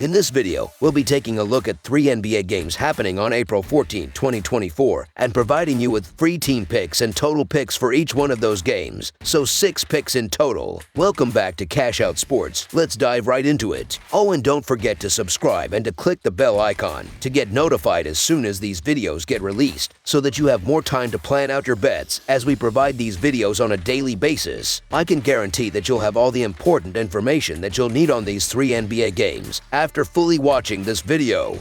In this video, we'll be taking a look at 3 NBA games happening on April 14, 2024, and providing you with free team picks and total picks for each one of those games, so 6 picks in total. Welcome back to Cash Out Sports. Let's dive right into it. Oh, and don't forget to subscribe and to click the bell icon to get notified as soon as these videos get released, so that you have more time to plan out your bets as we provide these videos on a daily basis. I can guarantee that you'll have all the important information that you'll need on these 3 NBA games after fully watching this video.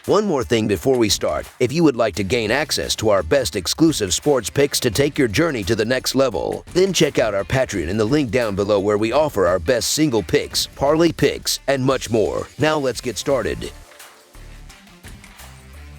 One more thing before we start, if you would like to gain access to our best exclusive sports picks to take your journey to the next level, then check out our Patreon in the link down below where we offer our best single picks, parlay picks, and much more. Now let's get started.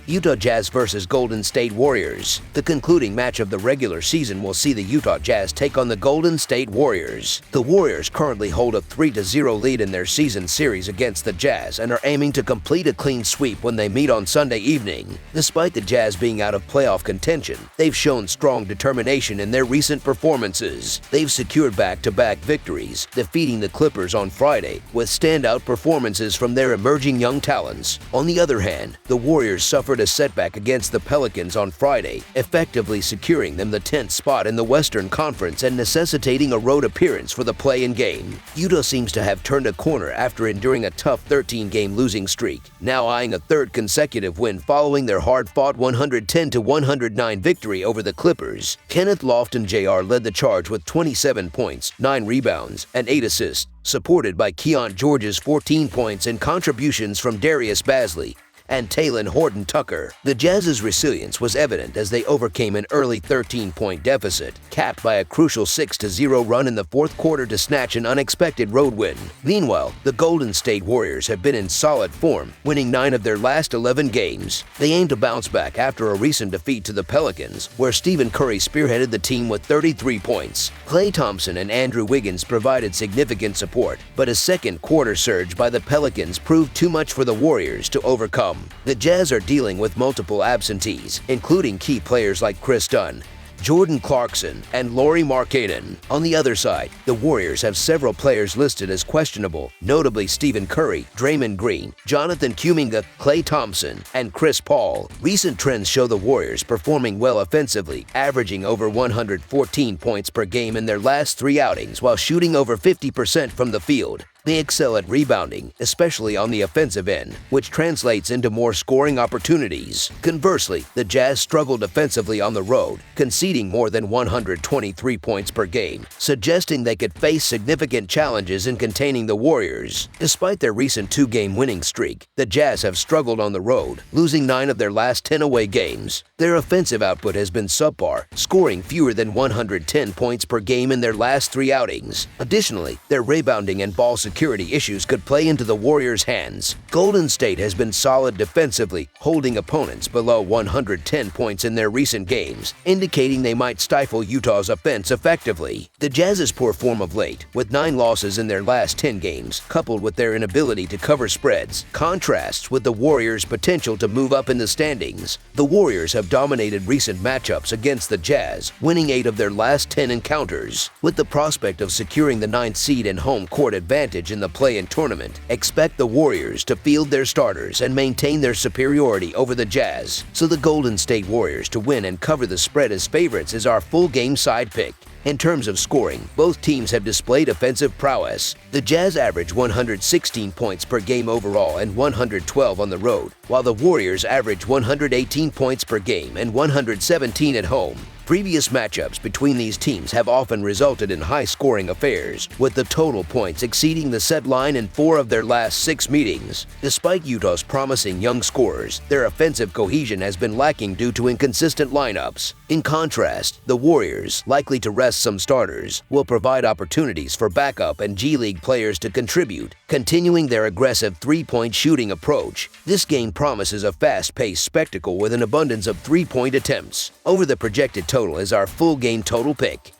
Utah Jazz vs. Golden State Warriors. The concluding match of the regular season will see the Utah Jazz take on the Golden State Warriors. The Warriors currently hold a 3-0 lead in their season series against the Jazz and are aiming to complete a clean sweep when they meet on Sunday evening. Despite the Jazz being out of playoff contention, they've shown strong determination in their recent performances. They've secured back-to-back victories, defeating the Clippers on Friday with standout performances from their emerging young talents. On the other hand, the Warriors suffered a setback against the Pelicans on Friday, effectively securing them the 10th spot in the Western Conference and necessitating a road appearance for the play-in game. Utah seems to have turned a corner after enduring a tough 13-game losing streak, now eyeing a third consecutive win following their hard-fought 110-109 victory over the Clippers. Kenneth Lofton Jr. led the charge with 27 points, 9 rebounds, and 8 assists, supported by Keon George's 14 points and contributions from Darius Bazley and Talen Horton-Tucker. The Jazz's resilience was evident as they overcame an early 13-point deficit, capped by a crucial 6-0 run in the fourth quarter to snatch an unexpected road win. Meanwhile, the Golden State Warriors have been in solid form, winning 9 of their last 11 games. They aim to bounce back after a recent defeat to the Pelicans, where Stephen Curry spearheaded the team with 33 points. Klay Thompson and Andrew Wiggins provided significant support, but a second-quarter surge by the Pelicans proved too much for the Warriors to overcome. The Jazz are dealing with multiple absentees, including key players like Chris Dunn, Jordan Clarkson, and Lauri Markkanen. On the other side, the Warriors have several players listed as questionable, notably Stephen Curry, Draymond Green, Jonathan Kuminga, Klay Thompson, and Chris Paul. Recent trends show the Warriors performing well offensively, averaging over 114 points per game in their last 3 outings while shooting over 50% from the field. They excel at rebounding, especially on the offensive end, which translates into more scoring opportunities. Conversely, the Jazz struggled defensively on the road, conceding more than 123 points per game, suggesting they could face significant challenges in containing the Warriors. Despite their recent 2-game winning streak, the Jazz have struggled on the road, losing 9 of their last 10 away games. Their offensive output has been subpar, scoring fewer than 110 points per game in their last 3 outings. Additionally, their rebounding and ball security issues could play into the Warriors' hands. Golden State has been solid defensively, holding opponents below 110 points in their recent games, indicating they might stifle Utah's offense effectively. The Jazz's poor form of late, with 9 losses in their last 10 games, coupled with their inability to cover spreads, contrasts with the Warriors' potential to move up in the standings. The Warriors have dominated recent matchups against the Jazz, winning 8 of their last 10 encounters. With the prospect of securing the 9th seed and home court advantage in the play-in tournament, expect the Warriors to field their starters and maintain their superiority over the Jazz. So the Golden State Warriors to win and cover the spread as favorites is our full game side pick. In terms of scoring, both teams have displayed offensive prowess. The Jazz average 116 points per game overall and 112 on the road, while the Warriors average 118 points per game and 117 at home. Previous matchups between these teams have often resulted in high-scoring affairs, with the total points exceeding the set line in 4 of their last 6 meetings. Despite Utah's promising young scorers, their offensive cohesion has been lacking due to inconsistent lineups. In contrast, the Warriors, likely to rest some starters, will provide opportunities for backup and G League players to contribute, continuing their aggressive 3-point shooting approach. This game promises a fast-paced spectacle with an abundance of 3-point attempts. Over the projected total is our full game total pick.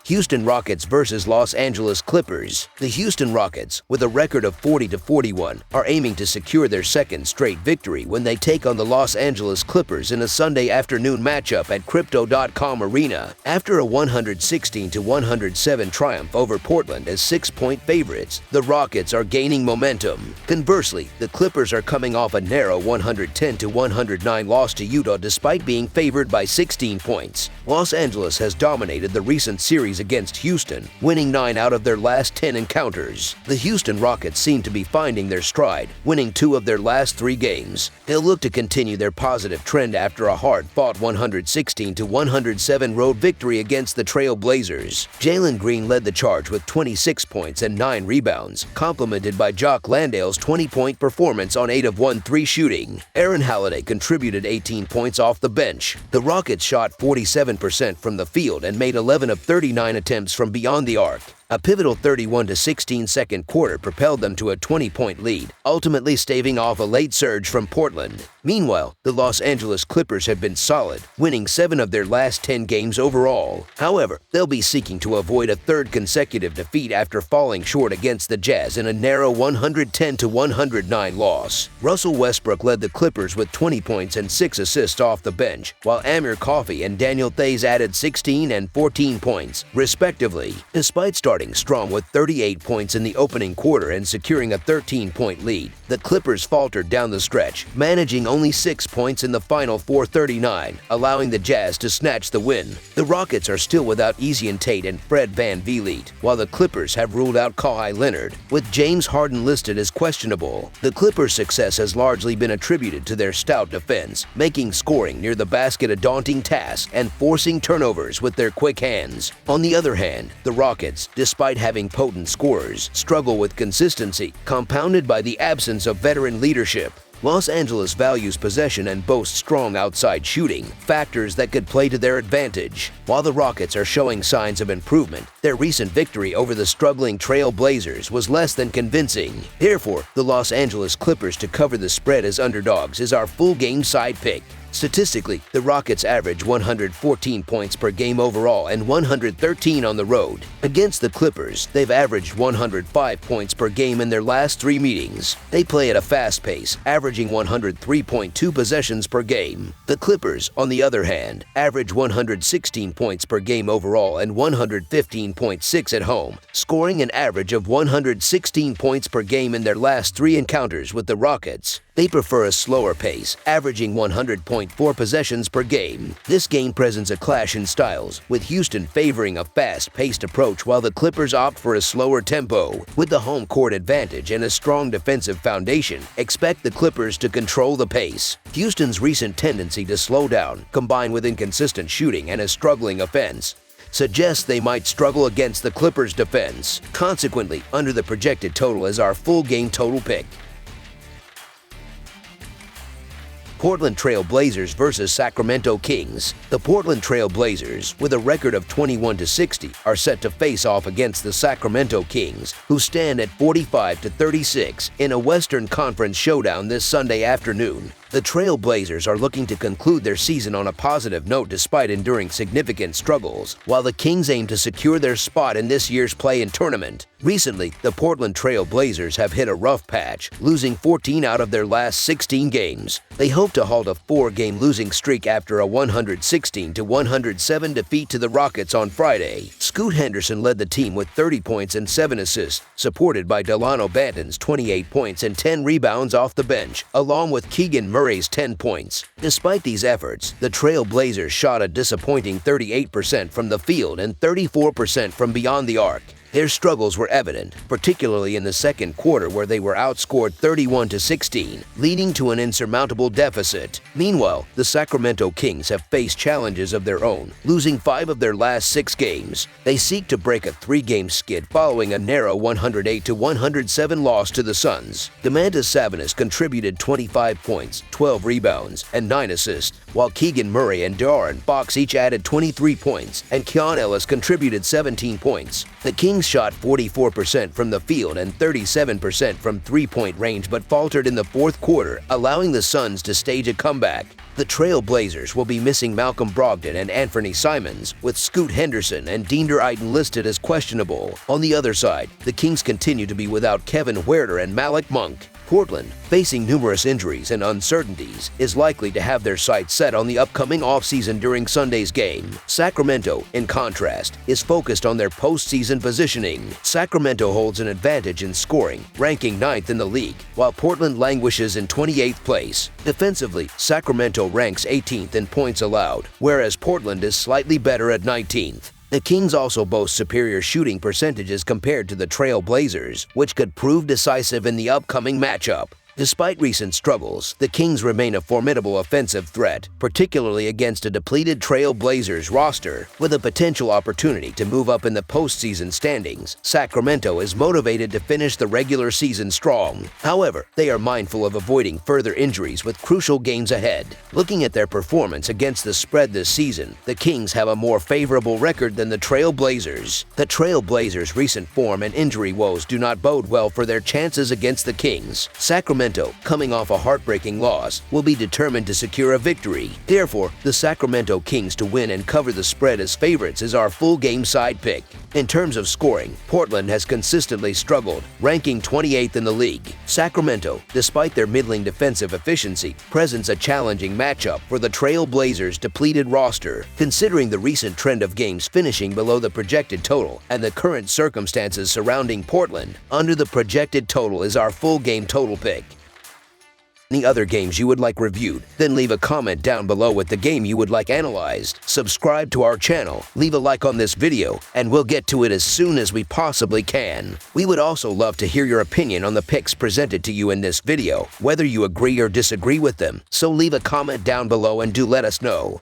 Houston Rockets versus Los Angeles Clippers. The Houston Rockets, with a record of 40-41, are aiming to secure their second straight victory when they take on the Los Angeles Clippers in a Sunday afternoon matchup at Crypto.com Arena. After a 116-107 triumph over Portland as 6-point favorites, the Rockets are gaining momentum. Conversely, the Clippers are coming off a narrow 110-109 loss to Utah despite being favored by 16 points. Los Angeles has dominated the recent series against Houston, winning 9 out of their last 10 encounters. The Houston Rockets seem to be finding their stride, winning 2 of their last 3 games. They'll look to continue their positive trend after a hard-fought 116-107 road victory against the Trail Blazers. Jalen Green led the charge with 26 points and 9 rebounds, complemented by Jock Landale's 20-point performance on 8 of 3 shooting. Aaron Holiday contributed 18 points off the bench. The Rockets shot 47% from the field and made 11 of 39 attempts from beyond the arc. A pivotal 31-16 second quarter propelled them to a 20-point lead, ultimately staving off a late surge from Portland. Meanwhile, the Los Angeles Clippers have been solid, winning 7 of their last 10 games overall. However, they'll be seeking to avoid a third consecutive defeat after falling short against the Jazz in a narrow 110-109 loss. Russell Westbrook led the Clippers with 20 points and 6 assists off the bench, while Amir Coffey and Daniel Theis added 16 and 14 points, respectively. Despite starting strong with 38 points in the opening quarter and securing a 13-point lead, the Clippers faltered down the stretch, managing only 6 points in the final 4:39, allowing the Jazz to snatch the win. The Rockets are still without Ezion Tate and Fred VanVleet, while the Clippers have ruled out Kawhi Leonard, with James Harden listed as questionable. The Clippers' success has largely been attributed to their stout defense, making scoring near the basket a daunting task and forcing turnovers with their quick hands. On the other hand, the Rockets, despite having potent scorers, struggle with consistency, compounded by the absence of veteran leadership. Los Angeles values possession and boasts strong outside shooting, factors that could play to their advantage. While the Rockets are showing signs of improvement, their recent victory over the struggling Trail Blazers was less than convincing. Therefore, the Los Angeles Clippers to cover the spread as underdogs is our full game side pick. Statistically, the Rockets average 114 points per game overall and 113 on the road. Against the Clippers, they've averaged 105 points per game in their last 3 meetings. They play at a fast pace, averaging 103.2 possessions per game. The Clippers, on the other hand, average 116 points per game overall and 115.6 at home, scoring an average of 116 points per game in their last 3 encounters with the Rockets. They prefer a slower pace, averaging 100.4 possessions per game. This game presents a clash in styles, with Houston favoring a fast-paced approach while the Clippers opt for a slower tempo. With the home court advantage and a strong defensive foundation, expect the Clippers to control the pace. Houston's recent tendency to slow down, combined with inconsistent shooting and a struggling offense, suggests they might struggle against the Clippers' defense. Consequently, under the projected total is our full game total pick. Portland Trail Blazers versus Sacramento Kings. The Portland Trail Blazers, with a record of 21-60, are set to face off against the Sacramento Kings, who stand at 45-36 in a Western Conference showdown this Sunday afternoon. The Trail Blazers are looking to conclude their season on a positive note despite enduring significant struggles, while the Kings aim to secure their spot in this year's play-in tournament. Recently, the Portland Trail Blazers have hit a rough patch, losing 14 out of their last 16 games. They hope to halt a 4-game losing streak after a 116-107 defeat to the Rockets on Friday. Scoot Henderson led the team with 30 points and 7 assists, supported by Delano Banton's 28 points and 10 rebounds off the bench, along with Keegan Murray's 10 points. Despite these efforts, the Trail Blazers shot a disappointing 38% from the field and 34% from beyond the arc. Their struggles were evident, particularly in the second quarter where they were outscored 31-16, leading to an insurmountable deficit. Meanwhile, the Sacramento Kings have faced challenges of their own, losing 5 of their last 6 games. They seek to break a 3-game skid following a narrow 108-107 loss to the Suns. Domantas Sabonis contributed 25 points, 12 rebounds, and 9 assists, while Keegan Murray and De'Aaron Fox each added 23 points, and Keon Ellis contributed 17 points. The Kings Kings shot 44% from the field and 37% from three-point range but faltered in the fourth quarter, allowing the Suns to stage a comeback. The Trail Blazers will be missing Malcolm Brogdon and Anthony Simons, with Scoot Henderson and Deander Ayton listed as questionable. On the other side, the Kings continue to be without Kevin Huerter and Malik Monk. Portland, facing numerous injuries and uncertainties, is likely to have their sights set on the upcoming offseason during Sunday's game. Sacramento, in contrast, is focused on their postseason positioning. Sacramento holds an advantage in scoring, ranking 9th in the league, while Portland languishes in 28th place. Defensively, Sacramento ranks 18th in points allowed, whereas Portland is slightly better at 19th. The Kings also boast superior shooting percentages compared to the Trail Blazers, which could prove decisive in the upcoming matchup. Despite recent struggles, the Kings remain a formidable offensive threat, particularly against a depleted Trail Blazers roster. With a potential opportunity to move up in the postseason standings, Sacramento is motivated to finish the regular season strong. However, they are mindful of avoiding further injuries with crucial games ahead. Looking at their performance against the spread this season, the Kings have a more favorable record than the Trail Blazers. The Trail Blazers' recent form and injury woes do not bode well for their chances against the Kings. Sacramento, coming off a heartbreaking loss, will be determined to secure a victory. Therefore, the Sacramento Kings to win and cover the spread as favorites is our full game side pick. In terms of scoring, Portland has consistently struggled, ranking 28th in the league. Sacramento, despite their middling defensive efficiency, presents a challenging matchup for the Trail Blazers' depleted roster. Considering the recent trend of games finishing below the projected total and the current circumstances surrounding Portland, under the projected total is our full game total pick. Any other games you would like reviewed, then leave a comment down below with the game you would like analyzed. Subscribe to our channel, leave a like on this video, and we'll get to it as soon as we possibly can. We would also love to hear your opinion on the picks presented to you in this video, whether you agree or disagree with them, so leave a comment down below and do let us know.